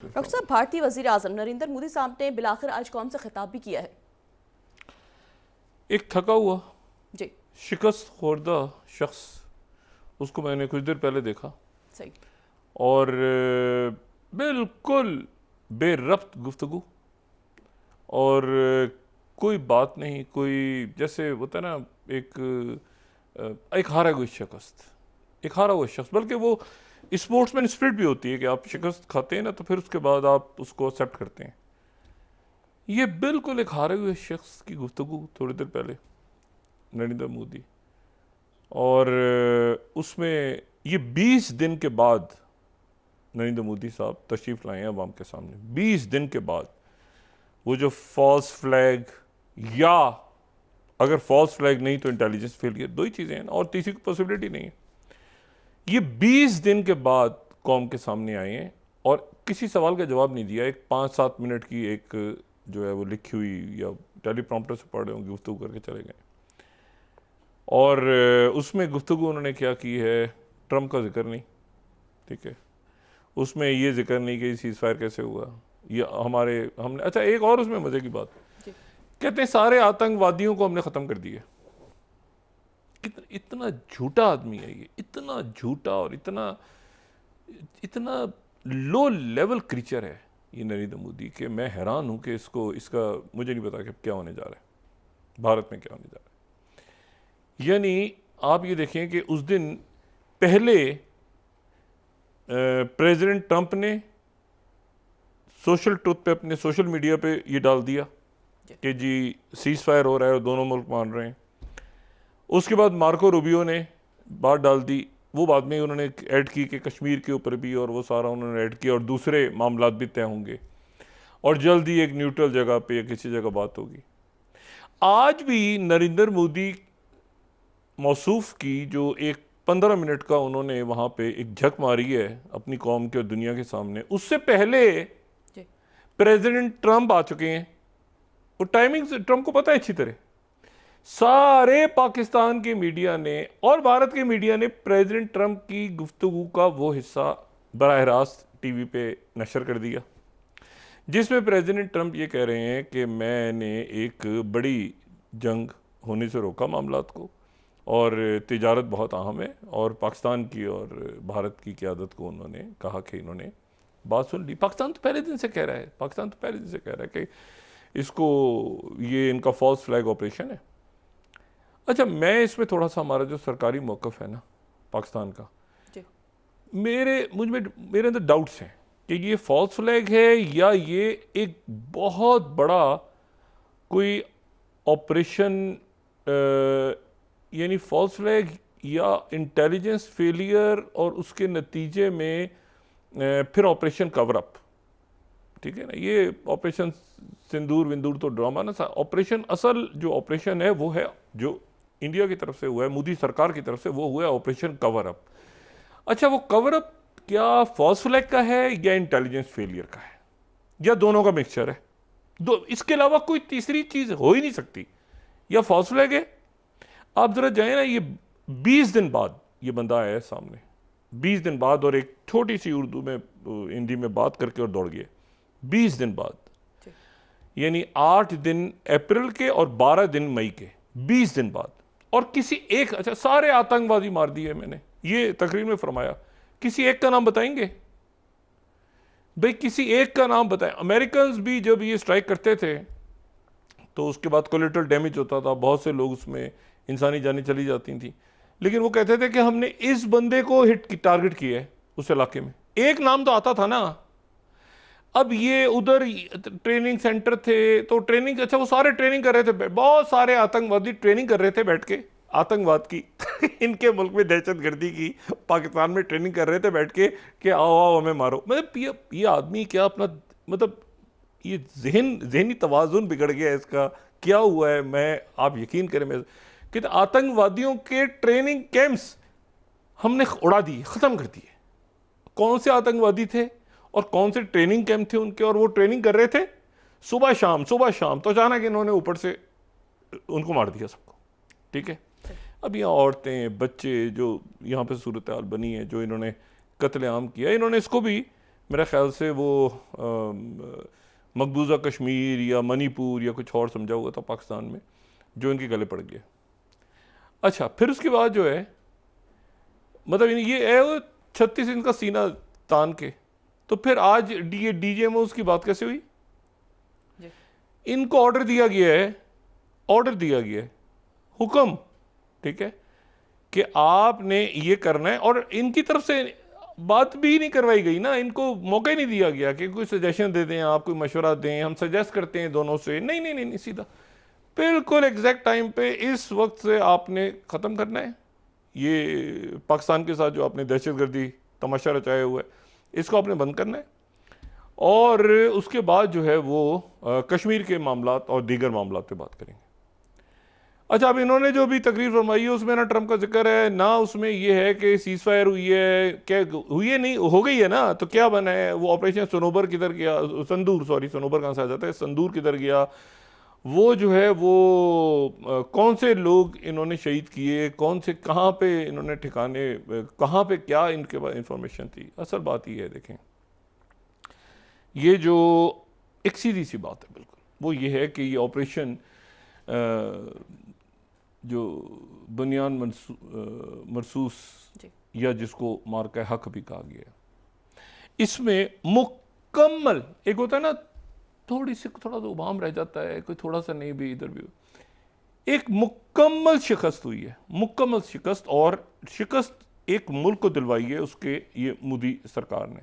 Doctor साहब, भारतीय वज़ीर आज़म नरेंद्र मोदी साहब ने बिलाखिर आज कौन सा खिताब भी किया है? एक थका हुआ जी। शिकस्त खुर्दा शख्स, उसको मैंने कुछ देर पहले देखा सही। और बिल्कुल बेरब्त गुफ्तगू और कोई बात नहीं, कोई जैसे होता है ना, एक हारा हुआ शिकस्त, एक हारा हुआ शख्स। बल्कि वो स्पोर्ट्समैन स्पिरिट भी होती है कि आप शिकस्त खाते हैं ना तो फिर उसके बाद आप उसको एक्सेप्ट करते हैं। ये बिल्कुल एक हारे हुए शख्स की गुफ्तगू थोड़ी देर पहले नरेंद्र मोदी, और उसमें ये 20 दिन के बाद नरेंद्र मोदी साहब तशरीफ लाए हैं अवाम के सामने। 20 दिन के बाद वो जो फॉल्स फ्लैग, या अगर फॉल्स फ्लैग नहीं तो इंटेलिजेंस फेलियर, दो ही चीज़ें हैं और तीसरी की पॉसिबिलिटी नहीं है। ये 20 दिन के बाद कौम के सामने आए हैं और किसी सवाल का जवाब नहीं दिया। एक 5-7 मिनट की एक जो है वो लिखी हुई या टेलीप्रॉम्प्टर से पढ़ रहे होंगे, गुफ्तगू करके चले गए। और उसमें गुफ्तगू उन्होंने क्या की है, ट्रम्प का जिक्र नहीं, ठीक है, उसमें ये जिक्र नहीं कि सीज़ फायर कैसे हुआ, ये हमने अच्छा एक और उसमें मज़े की बात, कहते हैं सारे आतंकवादियों को हमने ख़त्म कर दिया। इतना झूठा आदमी है ये, इतना झूठा और इतना इतना लो लेवल क्रीचर है ये नरेंद्र मोदी के। मैं हैरान हूं कि इसका मुझे नहीं पता कि क्या होने जा रहा है भारत में, क्या होने जा रहा है। यानी आप ये देखें कि उस दिन पहले प्रेसिडेंट ट्रंप ने सोशल ट्रुथ पे, अपने सोशल मीडिया पे ये डाल दिया कि जी सीज फायर हो रहा है और दोनों मुल्क मान रहे हैं। उसके बाद मार्को रूबियो ने बात डाल दी, वो बाद में उन्होंने ऐड की कि कश्मीर के ऊपर भी, और वो सारा उन्होंने ऐड किया और दूसरे मामलात भी तय होंगे और जल्द ही एक न्यूट्रल जगह पे या किसी जगह बात होगी। आज भी नरेंद्र मोदी मौसूफ की जो एक 15 मिनट का उन्होंने वहाँ पे एक झक मारी है अपनी कौम के और दुनिया के सामने, उससे पहले प्रेसिडेंट ट्रंप आ चुके हैं। और टाइमिंग से ट्रंप को पता है अच्छी तरह। सारे पाकिस्तान के मीडिया ने और भारत के मीडिया ने प्रेसिडेंट ट्रंप की गुफ्तगू का वो हिस्सा बराह रास्त टीवी पे नशर कर दिया, जिसमें प्रेसिडेंट ट्रंप ये कह रहे हैं कि मैंने एक बड़ी जंग होने से रोका मामलात को, और तिजारत बहुत अहम है, और पाकिस्तान की और भारत की क़यादत को उन्होंने कहा कि इन्होंने बात सुन ली। पाकिस्तान तो पहले दिन से कह रहा है, पाकिस्तान तो पहले दिन से कह रहा है कि इसको, ये इनका फॉल्स फ्लैग ऑपरेशन है। अच्छा, मैं इसमें थोड़ा सा, हमारा जो सरकारी मौक़िफ़ है ना पाकिस्तान का, मेरे अंदर डाउट्स हैं कि ये फॉल्स फ्लैग है या ये एक बहुत बड़ा कोई ऑपरेशन, यानी फॉल्स फ्लैग या इंटेलिजेंस फेलियर और उसके नतीजे में फिर ऑपरेशन कवर अप, ठीक है ना। ये ऑपरेशन सिंदूर विंदूर तो ड्रामा ना, ऑपरेशन, असल जो ऑपरेशन है वो है जो इंडिया की तरफ से हुआ है, मोदी सरकार की तरफ से, वो हुआ है ऑपरेशन कवर अप। अच्छा, वो कवर अप क्या फॉल्स फ्लैग का है या इंटेलिजेंस फेलियर का है, या दोनों का मिक्सचर है? इसके अलावा कोई तीसरी चीज हो ही नहीं सकती। या फॉल्स फ्लैग है, आप जरा जाए ना, ये 20 दिन बाद ये बंदा आया है सामने, 20 दिन बाद, और एक छोटी सी उर्दू में हिंदी में बात करके और दौड़ गए 20 दिन बाद, यानी 8 दिन अप्रैल के और 12 दिन मई के, 20 दिन बाद। और किसी एक, अच्छा सारे आतंकवादी मार दिए मैंने, ये तकरीर में फरमाया, किसी एक का नाम बताएंगे भाई? किसी एक का नाम बताएं। अमेरिकन भी जब ये स्ट्राइक करते थे तो उसके बाद कोलेटरल डैमेज होता था, बहुत से लोग उसमें इंसानी जानें चली जाती थी, लेकिन वो कहते थे कि हमने इस बंदे को टारगेट किया है उस इलाके में, एक नाम तो आता था ना। अब ये उधर ट्रेनिंग सेंटर थे तो ट्रेनिंग, अच्छा वो सारे ट्रेनिंग कर रहे थे, बहुत सारे आतंकवादी ट्रेनिंग कर रहे थे बैठ के आतंकवाद की इनके मुल्क में दहशतगर्दी की, पाकिस्तान में ट्रेनिंग कर रहे थे बैठ के कि आओ आओ हमें मारो। मतलब ये आदमी क्या अपना, मतलब ये जहनी तवाजुन बिगड़ गया है इसका, क्या हुआ है? आप यकीन करें, मैं कि आतंकवादियों के ट्रेनिंग कैंप्स हमने उड़ा दिए, ख़त्म कर दिए। कौन से आतंकवादी थे और कौन से ट्रेनिंग कैंप थे उनके, और वो ट्रेनिंग कर रहे थे सुबह शाम सुबह शाम, तो अचानक इन्होंने ऊपर से उनको मार दिया सबको, ठीक है। अब यहाँ औरतें बच्चे, जो यहाँ पे सूरत हाल बनी है, जो इन्होंने कत्लेआम किया, इन्होंने इसको भी मेरा ख्याल से वो मकबूजा कश्मीर या मणिपुर या कुछ और समझा हुआ था पाकिस्तान में, जो इनके गले पड़ गया। अच्छा, फिर उसके बाद जो है मतलब ये है वो 36 इंच का सीना तान के, तो फिर आज ये डीजीएमओ की बात कैसे हुई? इनको ऑर्डर दिया गया है, हुक्म, ठीक है, कि आपने ये करना है, और इनकी तरफ से बात भी नहीं करवाई गई ना, इनको मौका ही नहीं दिया गया कि कोई सजेशन दे दें, आप कोई मशवरा दें, हम सजेस्ट करते हैं दोनों से। नहीं नहीं नहीं, नहीं, सीधा बिल्कुल एग्जैक्ट टाइम पे इस वक्त से आपने ख़त्म करना है ये पाकिस्तान के साथ जो आपने दहशतगर्दी तमाशा रचाया हुआ है, इसको आपने बंद करना है। और उसके बाद जो है वो कश्मीर के मामलात और दीगर मामलात पे बात करेंगे। अच्छा, अब इन्होंने जो भी तकरीर फरमाई है उसमें ना ट्रंप का जिक्र है, ना उसमें ये है कि सीज फायर हुई है, क्या हुई है, नहीं हो गई है ना, तो क्या बना है वो ऑपरेशन सनोबर किधर गया, सनोबर कहाँ से आ जाता है, संदूर किधर गया, वो जो है वो कौन से लोग इन्होंने शहीद किए, कौन से कहाँ पे इन्होंने ठिकाने, कहाँ पे क्या इनके पास इंफॉर्मेशन थी। असल बात ये है, देखें, ये जो एक सीधी सी बात है बिल्कुल, वो ये है कि ये ऑपरेशन जो बुनियान मरसूस या जिसको मार्का हक भी कहा गया, इसमें मुकम्मल, एक होता है ना थोड़ा सा उबाम रह जाता है, कोई थोड़ा सा नहीं भी इधर भी, एक मुकम्मल शिकस्त हुई है, मुकम्मल शिकस्त, और शिकस्त एक मुल्क को दिलवाई है उसके ये मोदी सरकार ने।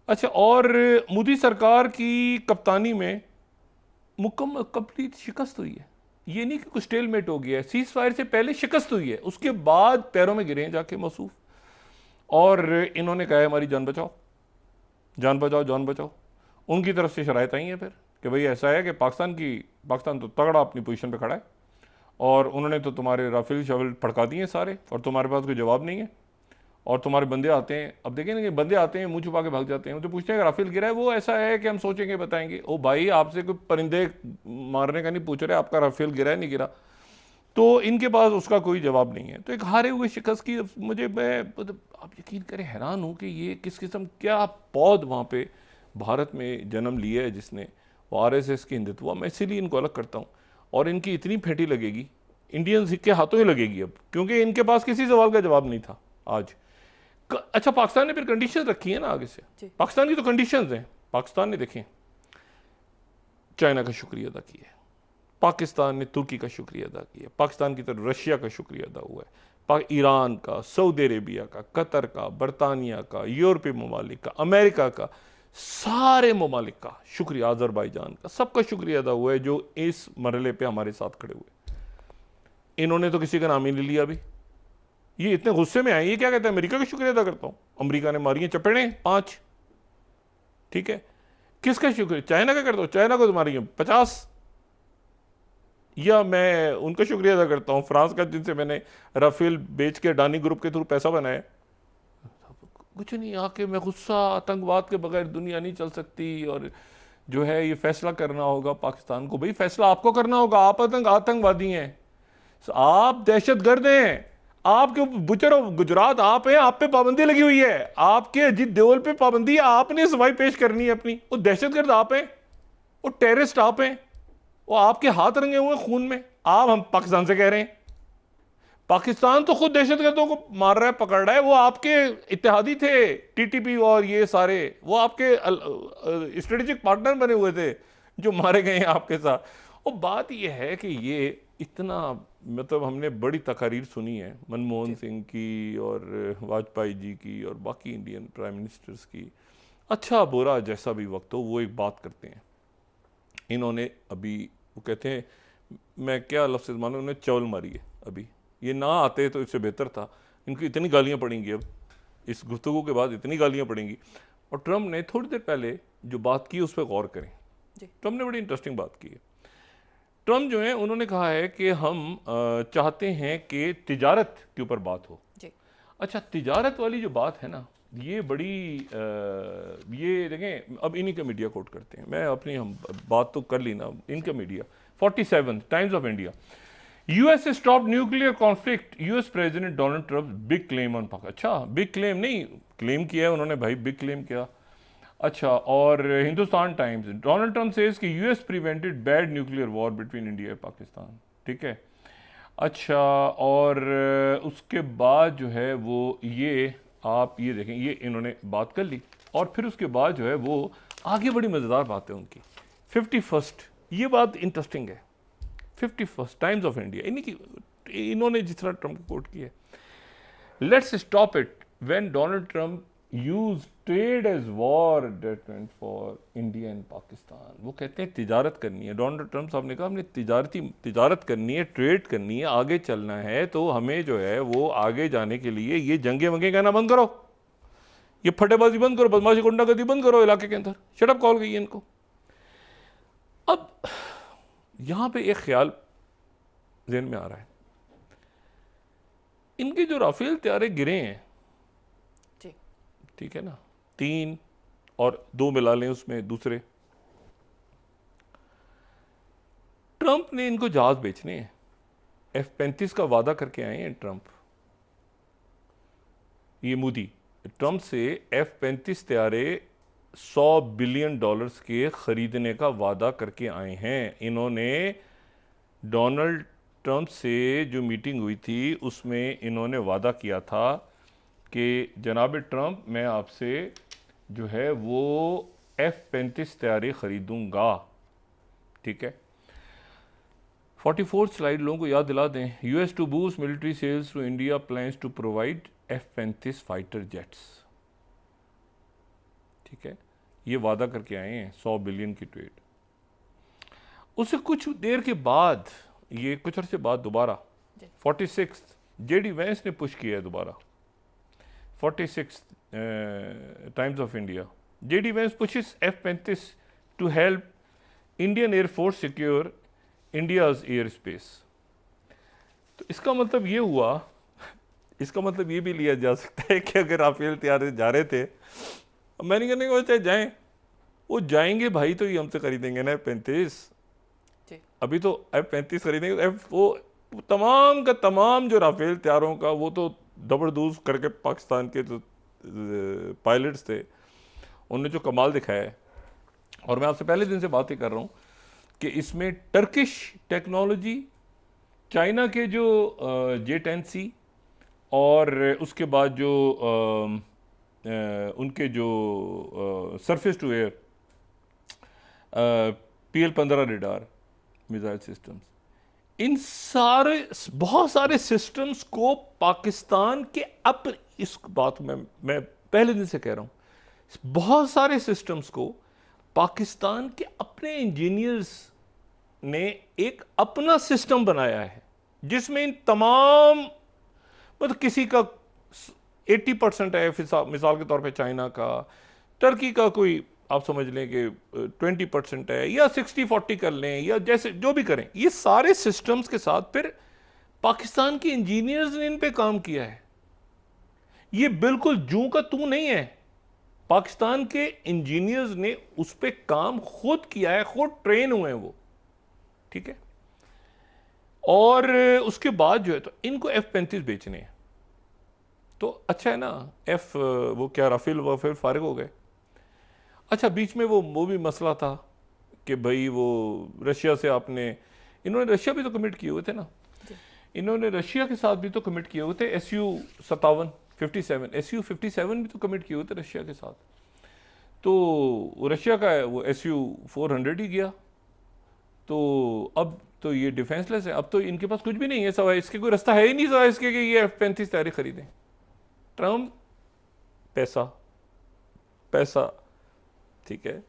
अच्छा, और मोदी सरकार की कप्तानी में मुकम्मल कंप्लीट शिकस्त हुई है, ये नहीं कि कुछ स्टेलमेट हो गया है, सीज फायर से पहले शिकस्त हुई है, उसके बाद पैरों में गिरे हैं जाके मौसूफ, और इन्होंने कहा है हमारी जान बचाओ, जान बचाओ, जान बचाओ। उनकी तरफ से शराइत आई हैं फिर कि भाई ऐसा है कि पाकिस्तान तो तगड़ा अपनी पोजीशन पे खड़ा है, और उन्होंने तो तुम्हारे राफेल शाफेल फड़का दिए सारे, और तुम्हारे पास कोई जवाब नहीं है, और तुम्हारे बंदे आते हैं, अब देखें ना कि बंदे आते हैं मुंह छुपा के भाग जाते हैं, वो तो पूछते हैं राफेल गिरा है, वो ऐसा है कि हम सोचेंगे बताएंगे। ओ भाई, आपसे कोई परिंदे मारने का नहीं पूछ रहे, आपका राफेल गिरा है नहीं गिरा, तो इनके पास उसका कोई जवाब नहीं है। तो एक हारे हुए शिकस्त की मैं आप यकीन करें हैरान हूँ कि ये किस किस्म क्या पौध वहाँ पे भारत में जन्म लिया है जिसने, वो RSS की हिंदुत्व, मैं इसीलिए इनको अलग करता हूँ, और इनकी इतनी फेंटी लगेगी इंडियंस के हाथों ही लगेगी अब, क्योंकि इनके पास किसी सवाल का जवाब नहीं था आज। अच्छा, पाकिस्तान ने फिर कंडीशंस रखी है ना आगे से, पाकिस्तान की तो कंडीशंस हैं, पाकिस्तान ने देखें चाइना का शुक्रिया अदा किया है, पाकिस्तान ने तुर्की का शुक्रिया अदा किया, पाकिस्तान की तरफ रशिया का शुक्रिया अदा हुआ है, ईरान का, सऊदी अरेबिया का, कतर का, बरतानिया का, यूरोपीय ममालिक का, अमेरिका का, सारे ममालिक का शुक्रिया, अजरबैजान का, सबका शुक्रिया अदा हुआ है जो इस मरहले पे हमारे साथ खड़े हुए। इन्होंने तो किसी का नाम ही नहीं लिया अभी, ये इतने गुस्से में आए, ये क्या कहते हैं अमेरिका का शुक्रिया अदा करता हूं, अमेरिका ने मारी है चपेड़े 5, ठीक है, किसका शुक्रिया, चाइना का करता हूं, चाइना को तो मारी है 50, या मैं उनका शुक्रिया अदा करता हूं फ्रांस का, जिनसे मैंने राफेल बेच के अडानी ग्रुप के थ्रू पैसा बनाया। कुछ नहीं, आके मैं गुस्सा, आतंकवाद के बगैर दुनिया नहीं चल सकती, और जो है ये फैसला करना होगा पाकिस्तान को। भाई फैसला आपको करना होगा, आप आतंकवादी हैं, आप दहशतगर्द हैं, आपके बुचर गुजरात आप हैं, आप पे पाबंदी लगी हुई है, आपके अजीत देवल पे पाबंदी है, आपने सफाई पेश करनी है अपनी। वो दहशतगर्द आप हैं, वो टेररिस्ट आप हैं, वो आपके हाथ रंगे हुए खून में। आप हम पाकिस्तान से कह रहे हैं, पाकिस्तान तो खुद दहशतगर्दों को मार रहा है, पकड़ रहा है, वो आपके इत्तेहादी थे, TTP और ये सारे, वो आपके स्ट्रेटेजिक पार्टनर बने हुए थे जो मारे गए हैं आपके साथ। और बात यह है कि ये इतना, मतलब हमने बड़ी तकारीर सुनी है मनमोहन सिंह की और वाजपेयी जी की और बाकी इंडियन प्राइम मिनिस्टर्स की, अच्छा बुरा जैसा भी वक्त हो वो एक बात करते हैं। इन्होंने अभी वो कहते हैं, मैं क्या लफ्ज़ मानूं, उन्होंने चौल मारी है, अभी ये ना आते तो इससे बेहतर था। इनकी इतनी गालियां पड़ेंगी अब, इस गुफ्तगू के बाद इतनी गालियां पड़ेंगी। और ट्रम्प ने थोड़ी देर पहले जो बात की उस पर गौर करें, ट्रम्प ने बड़ी इंटरेस्टिंग बात की है। ट्रम्प जो है उन्होंने कहा है कि हम चाहते हैं कि तिजारत के ऊपर बात हो। अच्छा, तिजारत वाली जो बात है ना, ये बड़ी ये देखें, अब इन्हीं का मीडिया कोट करते हैं, मैं अपनी हम बात तो कर ली ना, इनका media 47 times of India, US has stopped nuclear conflict, US president Donald Trump big claim on Pakistan. अच्छा, बिग क्लेम नहीं, क्लेम किया है उन्होंने भाई, बिग क्लेम किया, अच्छा, और Hindustan Times, Donald Trump says कि US prevented bad nuclear war between India और पाकिस्तान। ठीक है, अच्छा, और उसके बाद जो है वो ये आप ये देखें, ये इन्होंने बात कर ली और फिर उसके बाद जो है वो आगे बड़ी मज़ेदार बात है उनकी। 51st, ये बात इंटरेस्टिंग है। 51st टाइम्स ऑफ इंडिया, इन्होंने जिस तरह ट्रंप को कोट किया है, let's stop it when Donald Trump use trade as war deterrent for India and Pakistan. वो कहते हैं तिजारत करनी है, डोनाल्ड ट्रंप साहब ने कहा हमने तिजारत करनी है, ट्रेड करनी है, आगे चलना है, तो हमें जो है वो आगे जाने के लिए ये जंगे वंगे कहना बंद करो, ये फटेबाजी बंद करो, बदमाशी गुंडागर्दी बंद करो इलाके के अंदर, शटअप कॉल गई है इनको। अब यहां पे एक ख्याल ज़हन में आ रहा है, इनके जो राफेल तैयारे गिरे हैं, ठीक है ना, 3 और 2 मिला लें उसमें दूसरे, ट्रंप ने इनको जहाज बेचने हैं। F-35 का वादा करके आए हैं ट्रंप, ये मोदी ट्रंप से F-35 तैयारे $100 बिलियन के खरीदने का वादा करके आए हैं। इन्होंने डोनाल्ड ट्रंप से जो मीटिंग हुई थी उसमें इन्होंने वादा किया था कि जनाब ट्रंप मैं आपसे जो है वो F-35 तैयारी ख़रीदूँगा। ठीक है, 44 स्लाइड लोगों को याद दिला दें। US to boost military sales to India plans to provide F-35 fighter jets. ठीक है, ये वादा करके आए हैं 100 बिलियन की ट्रेड। उससे कुछ देर के बाद, ये कुछ अर्से बाद दोबारा 46 JD वैंस ने पुश किया है दोबारा। 46 Times of India, JD Vance pushes F-35 to help Indian air force secure India's air space. तो इसका मतलब ये हुआ, इसका मतलब ये भी लिया जा सकता है कि अगर राफेल तैयार जा रहे थे, मैं नहीं कहने को चाहे जाएं, वो जाएंगे भाई तो ये हमसे खरीदेंगे ना F-35। अभी तो F-35 खरीदेंगे, वो तमाम का तमाम जो राफेल तैयारों का वो तो दबड़दूज करके पाकिस्तान के जो पायलट्स थे उन्होंने जो कमाल दिखाया है। और मैं आपसे पहले दिन से बात ही कर रहा हूँ कि इसमें टर्किश टेक्नोलॉजी, चाइना के जो J-10C और उसके बाद जो उनके जो surface to air PL-15 radar missile systems, इन सारे बहुत सारे सिस्टम्स को पाकिस्तान के इस बात में मैं पहले दिन से कह रहा हूँ, बहुत सारे सिस्टम्स को पाकिस्तान के अपने इंजीनियर्स ने एक अपना सिस्टम बनाया है जिसमें इन तमाम, मतलब किसी का 80% है, मिसाल के तौर पे चाइना का, टर्की का कोई आप समझ लें कि 20% है, या 60-40 कर लें, या जैसे जो भी करें, ये सारे सिस्टम्स के साथ फिर पाकिस्तान के इंजीनियर्स ने इन पे काम किया है। ये बिल्कुल जूं का तू नहीं है, पाकिस्तान के इंजीनियर्स ने उस पे काम खुद किया है, खुद ट्रेन हुए हैं वो। ठीक है, और उसके बाद जो है तो इनको F-35 बेचने हैं, तो अच्छा है ना, वो क्या राफेल वाफेल फारिग हो गए। अच्छा, बीच में वो भी मसला था कि भाई वो रशिया से आपने, इन्होंने रशिया भी तो कमिट किए हुए थे ना, इन्होंने रशिया के साथ भी तो कमिट किए हुए थे, SU-57 भी तो कमिट किए हुए थे रशिया के साथ। तो रशिया का वो SU-400 ही गया, तो अब तो ये डिफेंसलेस है, अब तो इनके पास कुछ भी नहीं है, सवाए इसके कोई रास्ता है ही नहीं सवाए इसके कि ये F-35 तैयारी खरीदें। ट्रम्प पैसा, ठीक है,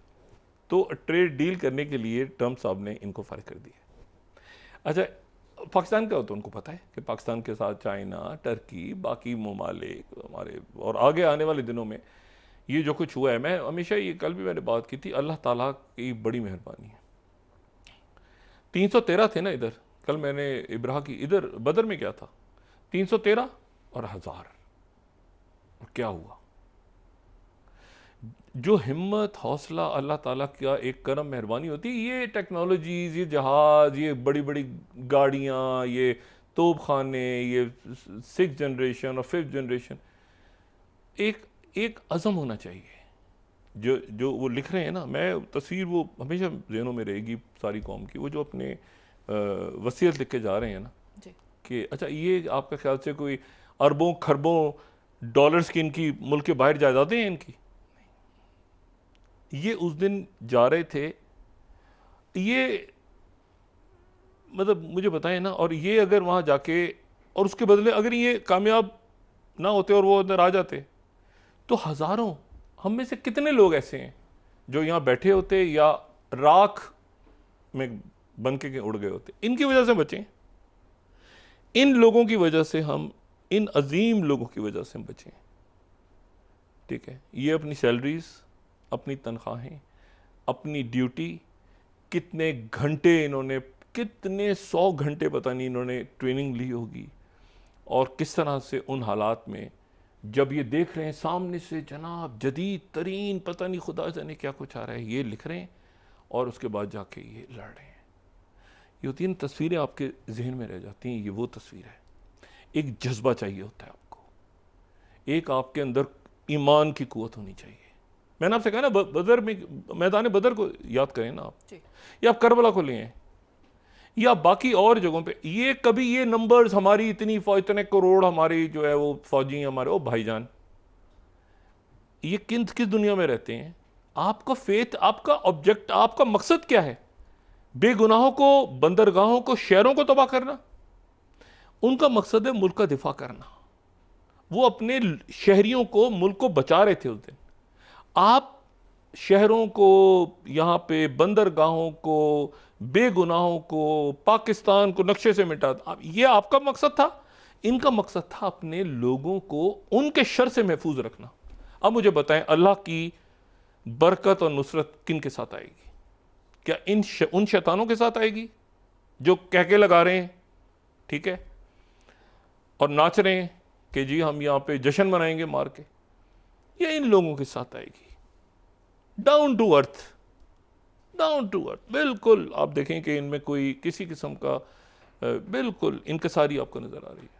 तो ट्रेड डील करने के लिए ट्रम्प साहब ने इनको फारिग कर दिया। अच्छा, पाकिस्तान का तो उनको पता है कि पाकिस्तान के साथ चाइना, टर्की, बाकी ममालिक हमारे, और आगे आने वाले दिनों में ये जो कुछ हुआ है, मैं हमेशा ये, कल भी मैंने बात की थी, अल्लाह ताला की बड़ी मेहरबानी है। 313 थे ना इधर, कल मैंने इब्राह की, इधर बदर में क्या था, 313 और 1000, और क्या हुआ। जो हिम्मत, हौसला अल्लाह ताला का एक करम मेहरबानी होती है। ये टेक्नोलॉजीज़, ये जहाज़, ये बड़ी बड़ी गाड़ियाँ, ये तोप खाने, ये 6th जनरेशन और 5th जनरेशन, एक अज़म होना चाहिए जो जो वो लिख रहे हैं ना, मैं तस्वीर वो हमेशा ज़हनों में रहेगी सारी कौम की, वो जो अपने वसीयत लिख के जा रहे हैं ना जी। कि अच्छा ये आपका ख्याल से कोई अरबों खरबों डॉलर्स की इनकी मुल्क के बाहर जायदादें हैं इनकी, ये उस दिन जा रहे थे, ये मतलब मुझे बताएं ना, और ये अगर वहाँ जाके और उसके बदले अगर ये कामयाब ना होते और वो अंदर आ जाते, तो हज़ारों, हम में से कितने लोग ऐसे हैं जो यहाँ बैठे होते या राख में बन के उड़ गए होते। इनकी वजह से बचें, इन लोगों की वजह से हम, इन अजीम लोगों की वजह से हम बचें, ठीक है। ये अपनी सैलरीज, अपनी तनख्वाहें, अपनी ड्यूटी, कितने घंटे इन्होंने, कितने 100 घंटे पता नहीं इन्होंने ट्रेनिंग ली होगी, और किस तरह से उन हालात में जब ये देख रहे हैं सामने से जनाब जदीद तरीन पता नहीं खुदा जाने क्या कुछ आ रहा है, ये लिख रहे हैं और उसके बाद जाके ये लड़ रहे हैं। ये होती है तस्वीरें आपके जहन में रह जाती हैं। ये वो तस्वीर है। एक जज्बा चाहिए होता है आपको, एक आपके अंदर ईमान की कुव्वत होनी चाहिए। मैंने आपसे कहा ना, बदर में, मैदान बदर को याद करें ना आप, या आप करबला को लें या बाकी और जगहों पे, ये कभी ये नंबर्स हमारी इतनी इतने करोड़ हमारी जो है वो फौजी हमारे, ओ भाईजान, ये किस दुनिया में रहते हैं? आपका फेथ, आपका ऑब्जेक्ट, आपका मकसद क्या है? बेगुनाहों को, बंदरगाहों को, शहरों को तबाह करना? उनका मकसद है मुल्क का दिफा करना। वो अपने शहरियों को, मुल्क को बचा रहे थे उस दिन। आप शहरों को, यहाँ पे बंदरगाहों को, बेगुनाहों को, पाकिस्तान को नक्शे से मिटा, ये आपका मकसद था। इनका मकसद था अपने लोगों को उनके शर से महफूज रखना। अब मुझे बताएं, अल्लाह की बरकत और नुसरत किन के साथ आएगी? क्या उन शैतानों के साथ आएगी जो कह के लगा रहे हैं, ठीक है, और नाच रहे हैं कि जी हम यहाँ पे जश्न मनाएंगे मार के, या इन लोगों के साथ आएगी? Down to earth, down to earth, बिल्कुल। आप देखें कि इनमें कोई किसी किस्म का बिल्कुल इनकसारी आपको नजर आ रही है।